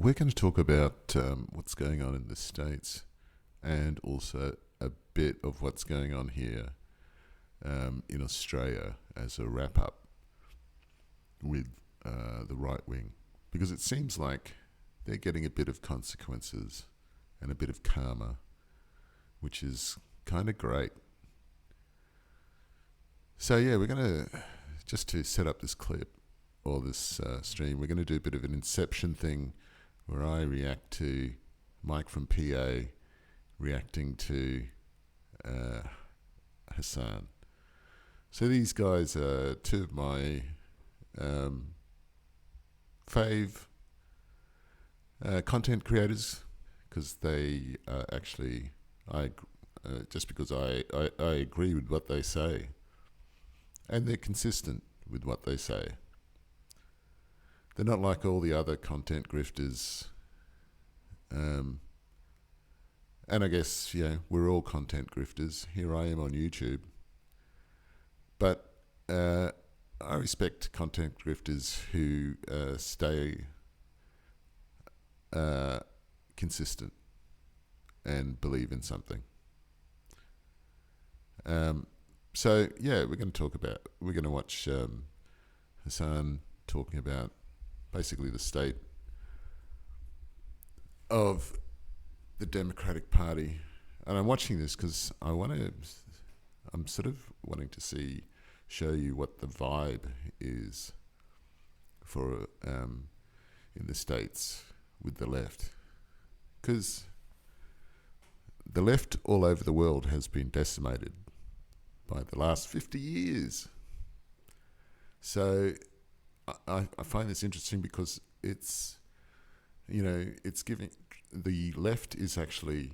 we're going to talk about what's going on in the States and also a bit of what's going on here in Australia as a wrap-up with the right wing, because it seems like they're getting a bit of consequences and a bit of karma, which is kind of great. So yeah, we're going to, just to set up this clip or this stream, we're going to do a bit of an inception thing where I react to Mike from PA reacting to Hasan. So these guys are two of my fave content creators, because they actually, just because I agree with what they say, and they're consistent with what they say. They're not like all the other content grifters. And I guess, we're all content grifters. Here I am on YouTube. But I respect content grifters who stay consistent and believe in something. So yeah, we're going to watch Hasan talking about basically the state of the Democratic Party. And I'm watching this because I'm sort of wanting to show you what the vibe is for in the States with the left. Because the left all over the world has been decimated by the last 50 years. So I find this interesting because it's giving, the left is actually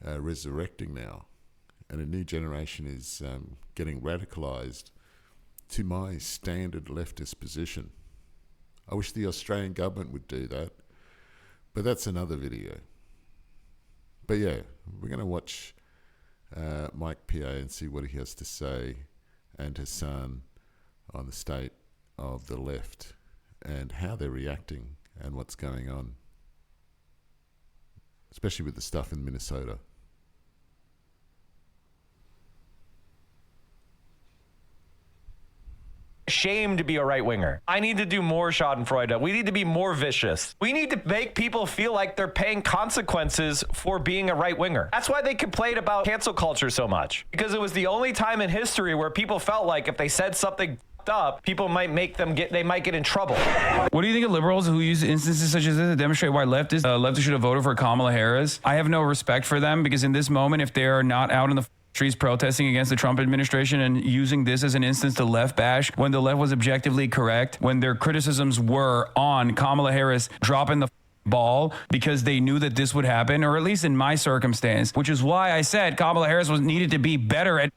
resurrecting now, and a new generation is getting radicalised to my standard leftist position. I wish the Australian government would do that, but that's another video. But yeah, we're going to watch Mike PA and see what he has to say, and Hasan on the state of the left and how they're reacting and what's going on, especially with the stuff in Minnesota. Shame to be a right-winger. I need to do more schadenfreude. We need to be more vicious. We need to make people feel like they're paying consequences for being a right-winger. That's why they complained about cancel culture so much, because it was the only time in history where people felt like if they said something up, people might get in trouble. What do you think of liberals who use instances such as this to demonstrate why leftists should have voted for Kamala Harris? I have no respect for them, because in this moment, if they are not out in the streets protesting against the Trump administration and using this as an instance to left bash when the left was objectively correct, when their criticisms were on Kamala Harris dropping the ball because they knew that this would happen, or at least in my circumstance, which is why I said Kamala Harris needed to be better at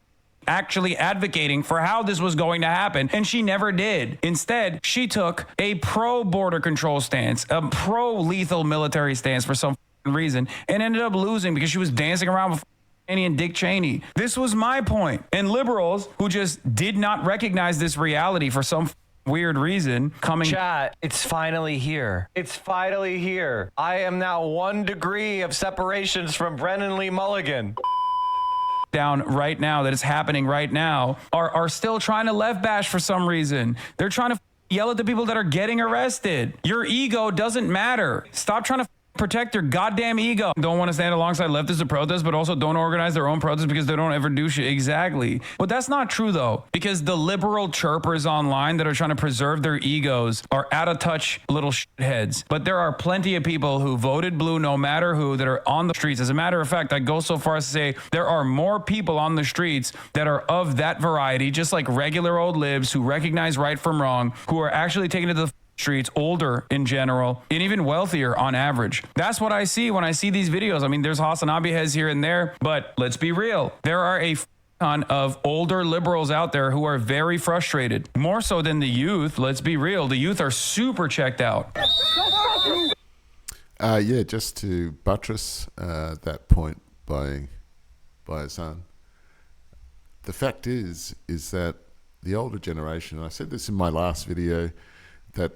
actually advocating for how this was going to happen, and she never did. Instead, she took a pro-border control stance, a pro-lethal military stance for some reason, and ended up losing because she was dancing around with Cheney and Dick Cheney. This was my point. And liberals who just did not recognize this reality for some weird reason coming. Chat, it's finally here. It's finally here. I am now 1 degree of separations from Brennan Lee Mulligan. Down right now, that is happening right now, are still trying to left bash for some reason. They're trying to yell at the people that are getting arrested. Your ego doesn't matter. Stop trying to protect your goddamn ego. Don't want to stand alongside leftists to protest, but also don't organize their own protests because they don't ever do shit. Exactly. But that's not true, though, because the liberal chirpers online that are trying to preserve their egos are out of touch little shitheads. But there are plenty of people who voted blue no matter who that are on the streets. As a matter of fact, I go so far as to say there are more people on the streets that are of that variety, just like regular old libs who recognize right from wrong, who are actually taking to the streets, older in general, and even wealthier on average. That's what I see when I see these videos. I mean, there's Hasan Piker here and there, but let's be real. There are a ton of older liberals out there who are very frustrated, more so than the youth. Let's be real. The youth are super checked out. Yeah, just to buttress that point by Hasan, the fact is that the older generation, and I said this in my last video, that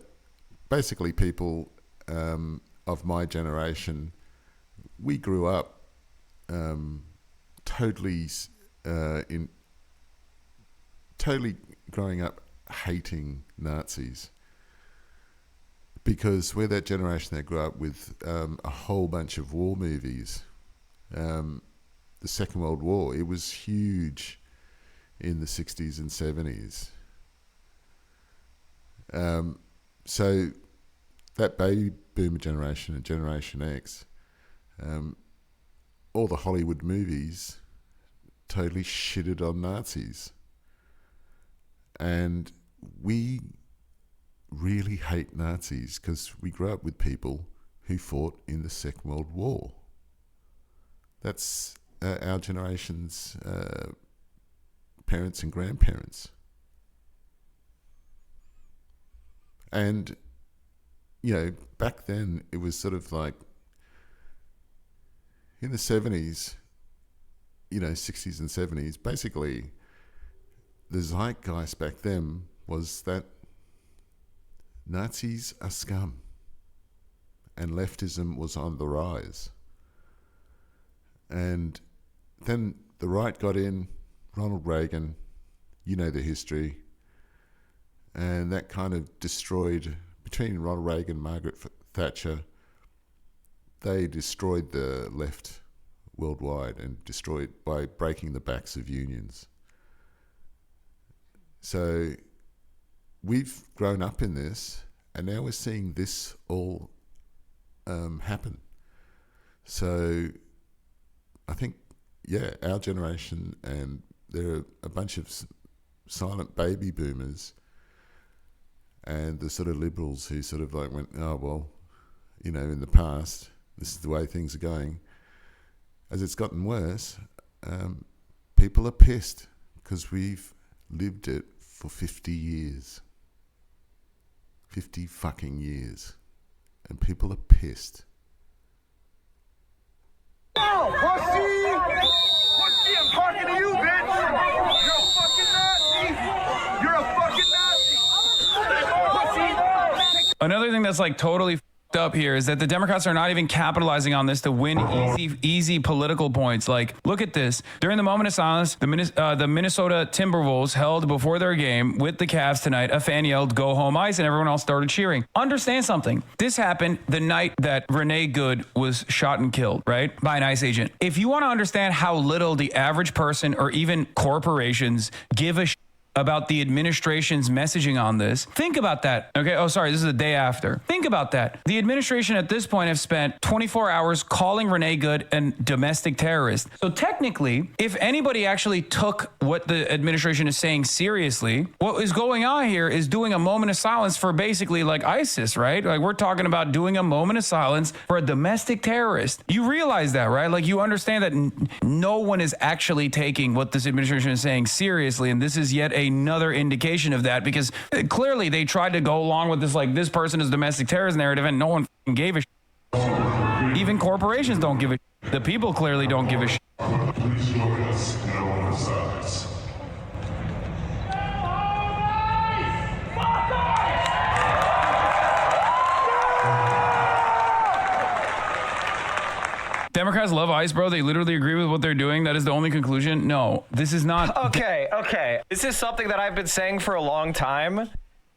basically people of my generation, we grew up totally growing up hating Nazis, because we're that generation that grew up with a whole bunch of war movies. The Second World War, it was huge in the 60s and 70s. So that baby boomer generation and Generation X, all the Hollywood movies totally shitted on Nazis. And we really hate Nazis because we grew up with people who fought in the Second World War. That's our generation's parents and grandparents. And, you know, back then it was sort of like in the 70s, you know, 60s and 70s, basically the zeitgeist back then was that Nazis are scum and leftism was on the rise. And then the right got in, Ronald Reagan, you know the history, and that kind of destroyed, between Ronald Reagan and Margaret Thatcher, they destroyed the left worldwide and destroyed by breaking the backs of unions. So we've grown up in this, and now we're seeing this all happen. So I think, yeah, our generation, and there are a bunch of silent baby boomers and the sort of liberals who sort of like went, oh, well, you know, in the past, this is the way things are going. As it's gotten worse, people are pissed because we've lived it for 50 years. 50 fucking years. And people are pissed. No, pussy! Pussy, I'm talking to you, bitch! You're a fucking Nazi! You're a fucking Nazi! Another thing that's like totally f***ed up here is that the Democrats are not even capitalizing on this to win easy political points. Like, look at this. During the moment of silence, the Minnesota Timberwolves held before their game with the Cavs tonight. A fan yelled, "Go home ice," and everyone else started cheering. Understand something. This happened the night that Renee Good was shot and killed, right? By an ICE agent. If you want to understand how little the average person or even corporations give a shit about the administration's messaging on this, think about that. Okay. Oh, sorry. This is the day after. Think about that. The administration at this point have spent 24 hours calling Renee Good a domestic terrorist. So technically, if anybody actually took what the administration is saying seriously, what is going on here is doing a moment of silence for basically like ISIS, right? Like, we're talking about doing a moment of silence for a domestic terrorist. You realize that, right? Like, you understand that no one is actually taking what this administration is saying seriously. And this is yet another indication of that, because clearly they tried to go along with this, like, this person is domestic terrorist narrative, and no one gave a shit. Even corporations don't give a shit. The people clearly don't give a shit. Please join us in our own sides. Democrats love ICE, bro. They literally agree with what they're doing. That is the only conclusion. No, this is not. Okay. This is something that I've been saying for a long time,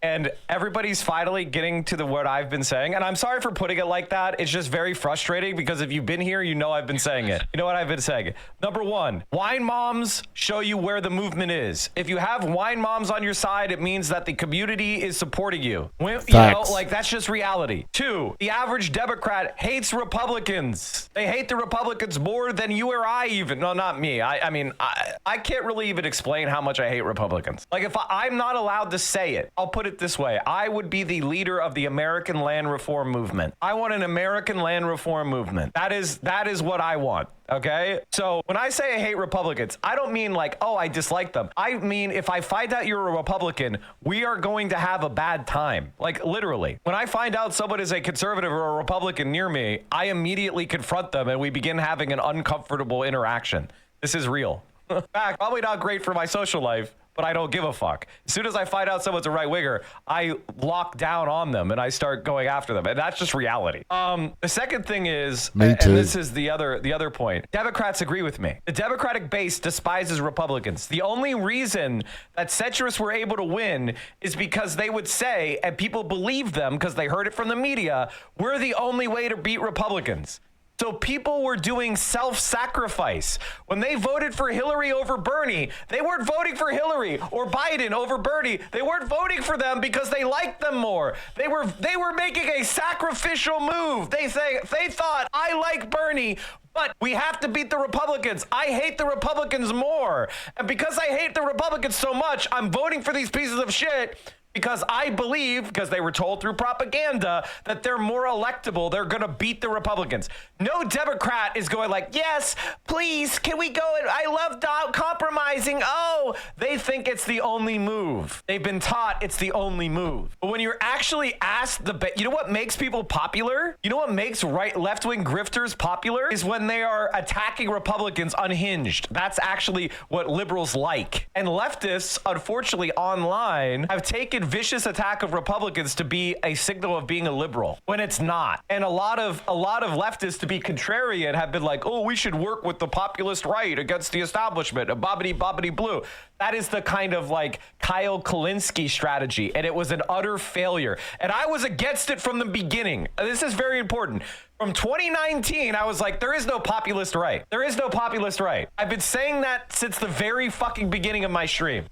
and everybody's finally getting to the word I've been saying. And I'm sorry for putting it like that. It's just very frustrating, because if you've been here, you know I've been saying it. You know what I've been saying? Number one, wine moms show you where the movement is. If you have wine moms on your side, it means that the community is supporting you. You know, like, that's just reality. Two, the average Democrat hates Republicans. They hate the Republicans more than you or I even. No, not me. I mean, I can't really even explain how much I hate Republicans. Like, if I'm not allowed to say it, I'll put it this way. I would be the leader of the American land reform movement. I want an American land reform movement. That is what I want. Okay. So when I say I hate Republicans, I don't mean like, oh, I dislike them. I mean, if I find out you're a Republican, we are going to have a bad time. Like, literally. When I find out someone is a conservative or a Republican near me, I immediately confront them and we begin having an uncomfortable interaction. This is real. In fact, probably not great for my social life, but I don't give a fuck. As soon as I find out someone's a right winger, I lock down on them and I start going after them. And that's just reality. The second thing is, Me and too. this is the other point. Democrats agree with me. The Democratic base despises Republicans. The only reason that centrists were able to win is because they would say, and people believe them because they heard it from the media, we're the only way to beat Republicans. So people were doing self-sacrifice. When they voted for Hillary over Bernie, they weren't voting for Hillary or Biden over Bernie. They weren't voting for them because they liked them more. They were making a sacrificial move. They thought, I like Bernie, but we have to beat the Republicans. I hate the Republicans more. And because I hate the Republicans so much, I'm voting for these pieces of shit because I believe, because they were told through propaganda, that they're more electable. They're going to beat the Republicans. No Democrat is going like, yes, please, can we go? I love compromising. Oh, they think it's the only move. They've been taught it's the only move. But when you're actually asked you know what makes people popular? You know what makes left-wing grifters popular? Is when they are attacking Republicans unhinged. That's actually what liberals like. And leftists, unfortunately, online have taken vicious attack of Republicans to be a signal of being a liberal when it's not. And a lot of leftists, to be contrarian, have been like, oh, we should work with the populist right against the establishment, a bobbity blue. That is the kind of like Kyle Kalinske strategy, and it was an utter failure. And I was against it from the beginning. This is very important. From 2019, I was like, there is no populist right. There is no populist right. I've been saying that since the very fucking beginning of my stream.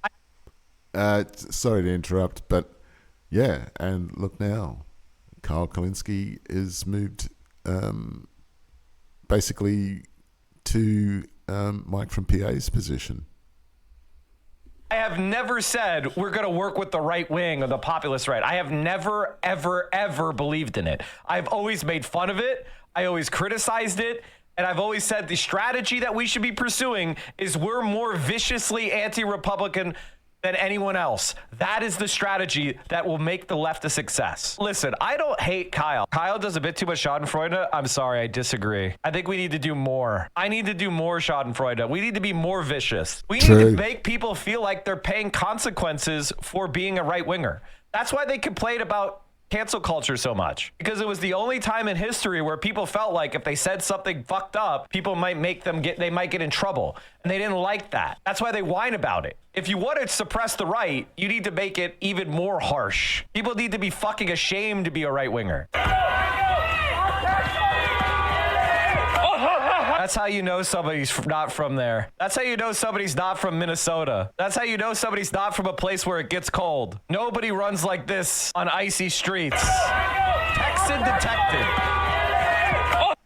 Sorry to interrupt, but yeah, and look now, Kyle Kalinske is moved basically to Mike from PA's position. I have never said we're going to work with the right wing or the populist right. I have never, ever believed in it. I've always made fun of it. I always criticized it. And I've always said the strategy that we should be pursuing is we're more viciously anti-Republican than anyone else. That is the strategy that will make the left a success. Listen, I don't hate Kyle. Kyle does a bit too much Schadenfreude. I'm sorry, I disagree. I think we need to do more. I need to do more Schadenfreude. We need to be more vicious. We need to make people feel like they're paying consequences for being a right winger. That's why they complain about cancel culture so much, because it was the only time in history where people felt like if they said something fucked up, people might they might get in trouble, and they didn't like that. That's why they whine about it. If you want to suppress the right, you need to make it even more harsh. People need to be fucking ashamed to be a right winger. That's how you know somebody's not from there. That's how you know somebody's not from Minnesota. That's how you know somebody's not from a place where it gets cold. Nobody runs like this on icy streets. Texan detected.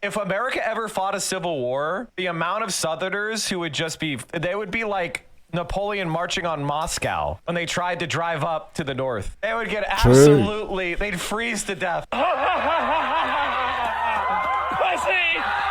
If America ever fought a civil war, the amount of Southerners who would just be, they would be like Napoleon marching on Moscow when they tried to drive up to the north. They would get absolutely, they'd freeze to death.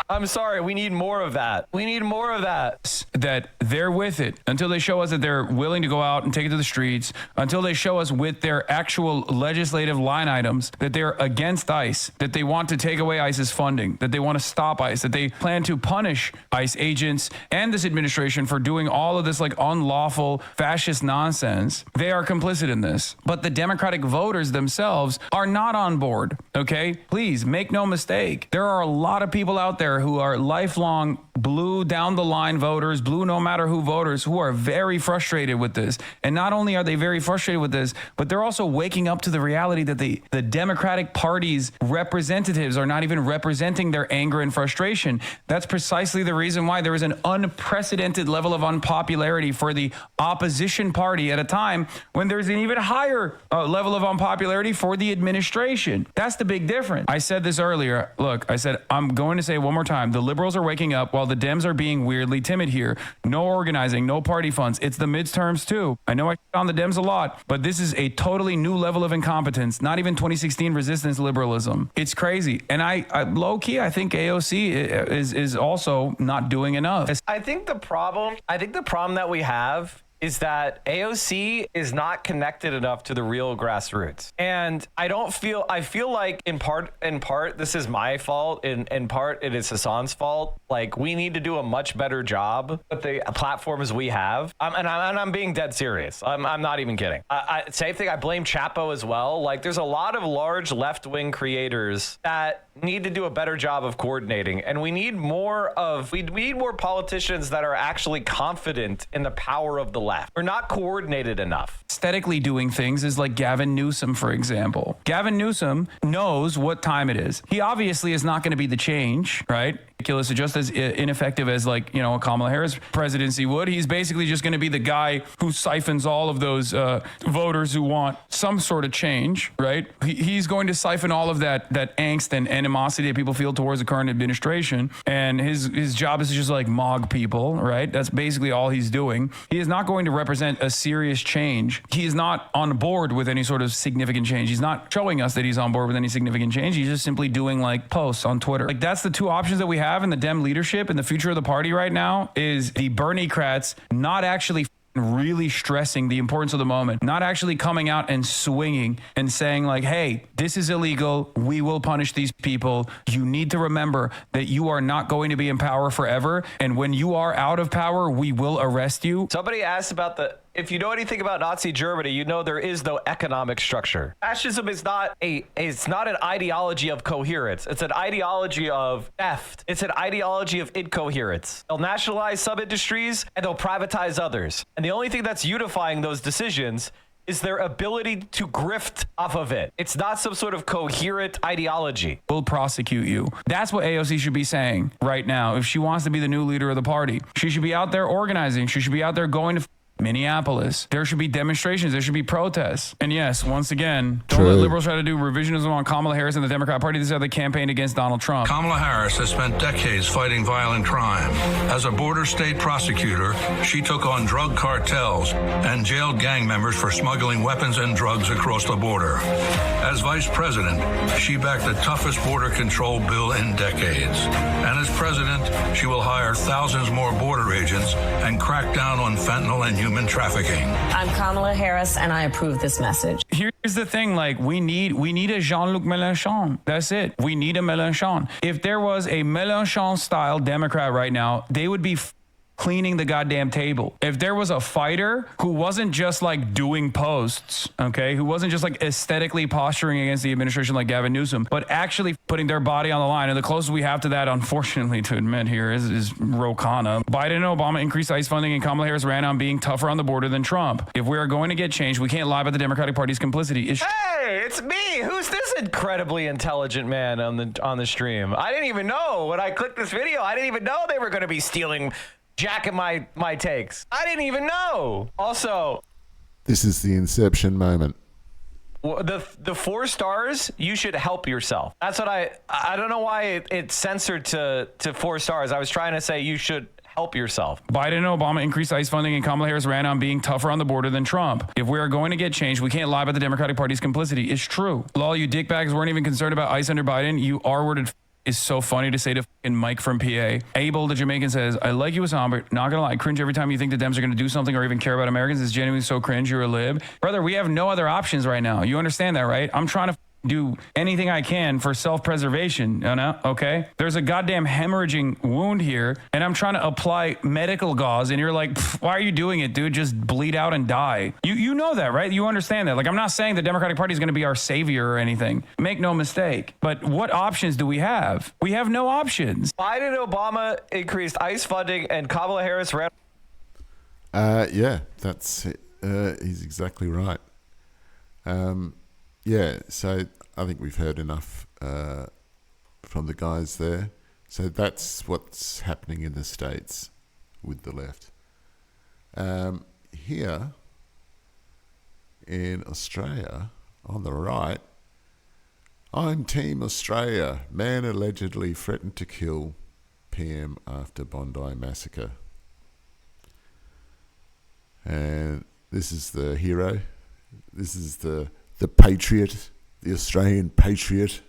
I'm sorry, we need more of that. We need more of that. That they're with it until they show us that they're willing to go out and take it to the streets, until they show us with their actual legislative line items that they're against ICE, that they want to take away ICE's funding, that they want to stop ICE, that they plan to punish ICE agents and this administration for doing all of this like unlawful fascist nonsense. They are complicit in this. But the Democratic voters themselves are not on board, okay? Please make no mistake. There are a lot of people out there who are lifelong blue down the line voters, blue no matter who voters, who are very frustrated with this. And not only are they very frustrated with this, but they're also waking up to the reality that the Democratic Party's representatives are not even representing their anger and frustration. That's precisely the reason why there is an unprecedented level of unpopularity for the opposition party at a time when there's an even higher level of unpopularity for the administration. That's the big difference. I said this earlier. Look, I said, I'm going to say it one more time. The liberals are waking up while the Dems are being weirdly timid here. No organizing, no party funds. It's the midterms too. I know I on the Dems a lot, but this is a totally new level of incompetence. Not even 2016 resistance liberalism. It's crazy. And I low key, I think AOC is also not doing enough. I think the problem that we have is that AOC is not connected enough to the real grassroots. And I feel like in part, this is my fault. In part, it is Hasan's fault. Like, we need to do a much better job with the platforms we have. I'm being dead serious. I'm not even kidding. Same thing. I blame Chapo as well. Like, there's a lot of large left-wing creators that need to do a better job of coordinating. And we need more politicians that are actually confident in the power of the left. We're not coordinated enough. Aesthetically doing things is like Gavin Newsom, for example. Gavin Newsom knows what time it is. He obviously is not going to be the change, right? Ridiculous, just as ineffective as, like, a Kamala Harris presidency would. He's basically just going to be the guy who siphons all of those voters who want some sort of change, right? He's going to siphon all of that angst and animosity that people feel towards the current administration, and his job is to just like mog people, right? That's basically all he's doing. He is not going to represent a serious change. He is not on board with any sort of significant change. He's not showing us that he's on board with any significant change. He's just simply doing like posts on Twitter. Like, that's the two options that we have in the Dem leadership and the future of the party right now, is the Bernie-crats not actually really stressing the importance of the moment, not actually coming out and swinging and saying like, hey, this is illegal. We will punish these people. You need to remember that you are not going to be in power forever. And when you are out of power, we will arrest you. Somebody asked about if you know anything about Nazi Germany, you know there is no economic structure. Fascism is it's not an ideology of coherence. It's an ideology of theft. It's an ideology of incoherence. They'll nationalize some industries and they'll privatize others. And the only thing that's unifying those decisions is their ability to grift off of it. It's not some sort of coherent ideology. We'll prosecute you. That's what AOC should be saying right now. If she wants to be the new leader of the party, she should be out there organizing. She should be out there going to Minneapolis. There should be demonstrations. There should be protests. And yes, once again, don't let liberals try to do revisionism on Kamala Harris and the Democrat Party. This is how they campaigned against Donald Trump. Kamala Harris has spent decades fighting violent crime. As a border state prosecutor, she took on drug cartels and jailed gang members for smuggling weapons and drugs across the border. As vice president, she backed the toughest border control bill in decades. And as president, she will hire thousands more border agents and crack down on fentanyl and human trafficking. I'm Kamala Harris, and I approve this message. Here's the thing, like, we need a Jean-Luc Mélenchon. That's it. We need a Mélenchon. If there was a Mélenchon-style Democrat right now, they would be cleaning the goddamn table. If there was a fighter who wasn't just like doing posts, okay, who wasn't just like aesthetically posturing against the administration like Gavin Newsom, but actually putting their body on the line. And the closest we have to that, unfortunately, to admit here is Ro Khanna. Biden and Obama increased ICE funding, and Kamala Harris ran on being tougher on the border than Trump. If we are going to get change, we can't lie about the Democratic Party's complicity. Hey, it's me. Who's this incredibly intelligent man on the stream? I didn't even know when I clicked this video. I didn't even know they were going to be stealing jacking my takes. I didn't even know. Also, this is the inception moment. The 4 stars, you should help yourself. That's what I don't know why it's censored to 4 stars. I was trying to say you should help yourself. Biden and Obama increased ICE funding, and Kamala Harris ran on being tougher on the border than Trump. If we are going to get change, we can't lie about the Democratic Party's complicity. It's true. Lol, you dickbags weren't even concerned about ICE under Biden. You R-worded is so funny to say to fucking Mike from PA. Abel, the Jamaican, says, I like you, Hasan, but not gonna lie, I cringe every time you think the Dems are gonna do something or even care about Americans. It's genuinely so cringe. You're a lib. Brother, we have no other options right now. You understand that, right? I'm trying to do anything I can for self-preservation, you know? Okay? There's a goddamn hemorrhaging wound here, and I'm trying to apply medical gauze, and you're like, why are you doing it, dude? Just bleed out and die. You know that, right? You understand that. Like, I'm not saying the Democratic Party is going to be our savior or anything. Make no mistake. But what options do we have? We have no options. Biden and Obama increased ICE funding, and Kamala Harris ran. Yeah, that's it. He's exactly right. Yeah, so I think we've heard enough from the guys there. So that's what's happening in the States with the left. Here in Australia, on the right, I'm Team Australia. Man allegedly threatened to kill PM after Bondi massacre. And this is the hero. This is the patriot, the Australian patriot.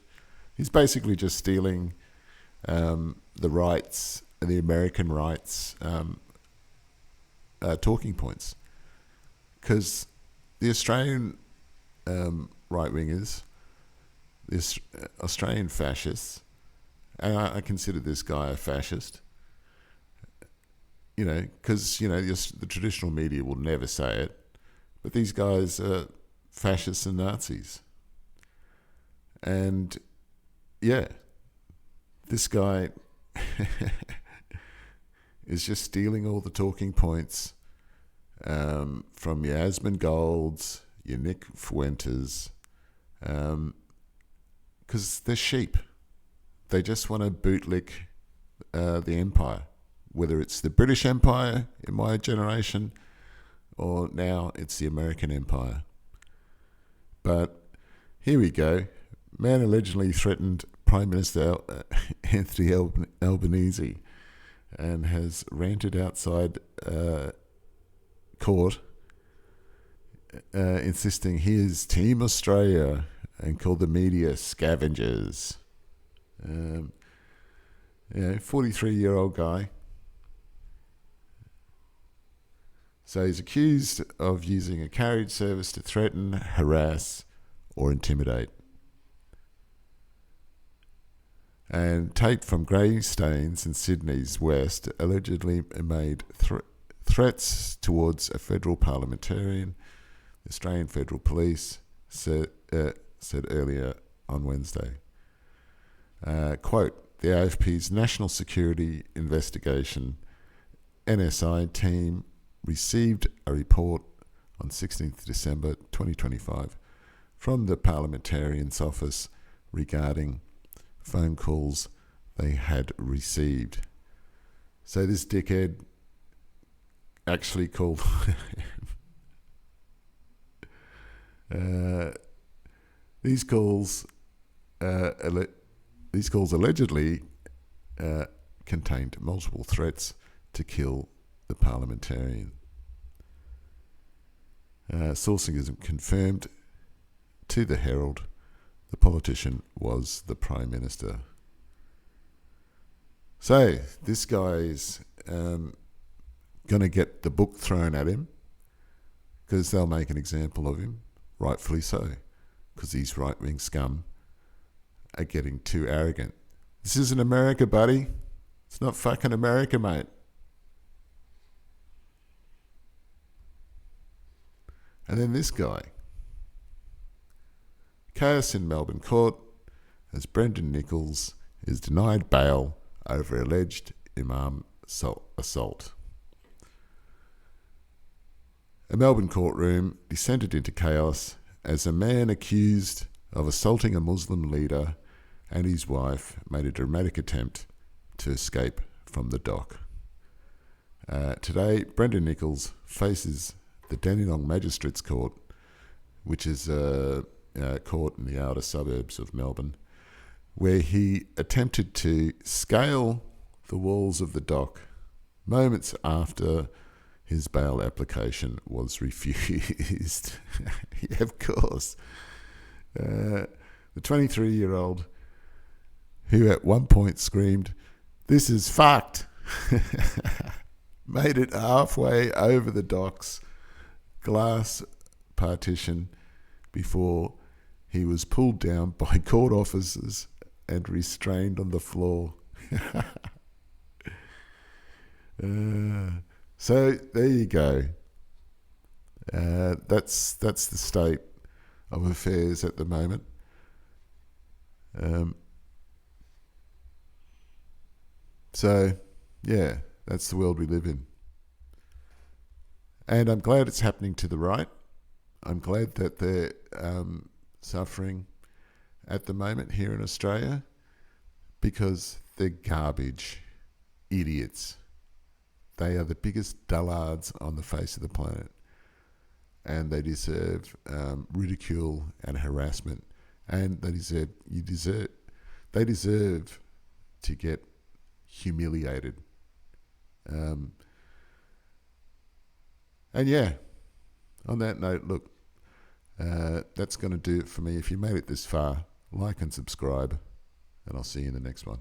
He's basically just stealing the rights, the American rights talking points. because the Australian right-wingers, the Australian fascists, and I consider this guy a fascist, because, the traditional media will never say it, but these guys are fascists and Nazis. And, yeah, this guy is just stealing all the talking points from your Asmongold's, your Nick Fuentes, because they're sheep. They just want to bootlick the empire, whether it's the British Empire in my generation or now it's the American Empire. But here we go. Man allegedly threatened Prime Minister Anthony Albanese and has ranted outside court, insisting he is Team Australia and called the media scavengers. 43-year-old guy. So he's accused of using a carriage service to threaten, harass, or intimidate. And tape from grey stains in Sydney's west allegedly made threats towards a federal parliamentarian, the Australian Federal Police said earlier on Wednesday. Quote, the AFP's National Security Investigation NSI team received a report on 16th December 2025 from the parliamentarian's office regarding phone calls they had received. So this dickhead actually called these calls allegedly contained multiple threats to kill the parliamentarian. Sourcing is confirmed to the Herald. The politician was the Prime Minister. So this guy's going to get the book thrown at him because they'll make an example of him, rightfully so, because these right-wing scum are getting too arrogant. This isn't America, buddy. It's not fucking America, mate. And then this guy. Chaos in Melbourne court as Brendan Nichols is denied bail over alleged imam assault. A Melbourne courtroom descended into chaos as a man accused of assaulting a Muslim leader and his wife made a dramatic attempt to escape from the dock. Today, Brendan Nichols faces the Dandenong Magistrates Court, which is a court in the outer suburbs of Melbourne, where he attempted to scale the walls of the dock moments after his bail application was refused. Yeah, of course. The 23-year-old, who at one point screamed, "This is fucked," made it halfway over the dock's glass partition before he was pulled down by court officers and restrained on the floor. So there you go. That's the state of affairs at the moment. So yeah, that's the world we live in. And I'm glad it's happening to the right. I'm glad that they're suffering at the moment here in Australia because they're garbage idiots. They are the biggest dullards on the face of the planet, and they deserve ridicule and harassment, and they deserve to get humiliated. And yeah, on that note, look, that's going to do it for me. If you made it this far, like and subscribe, and I'll see you in the next one.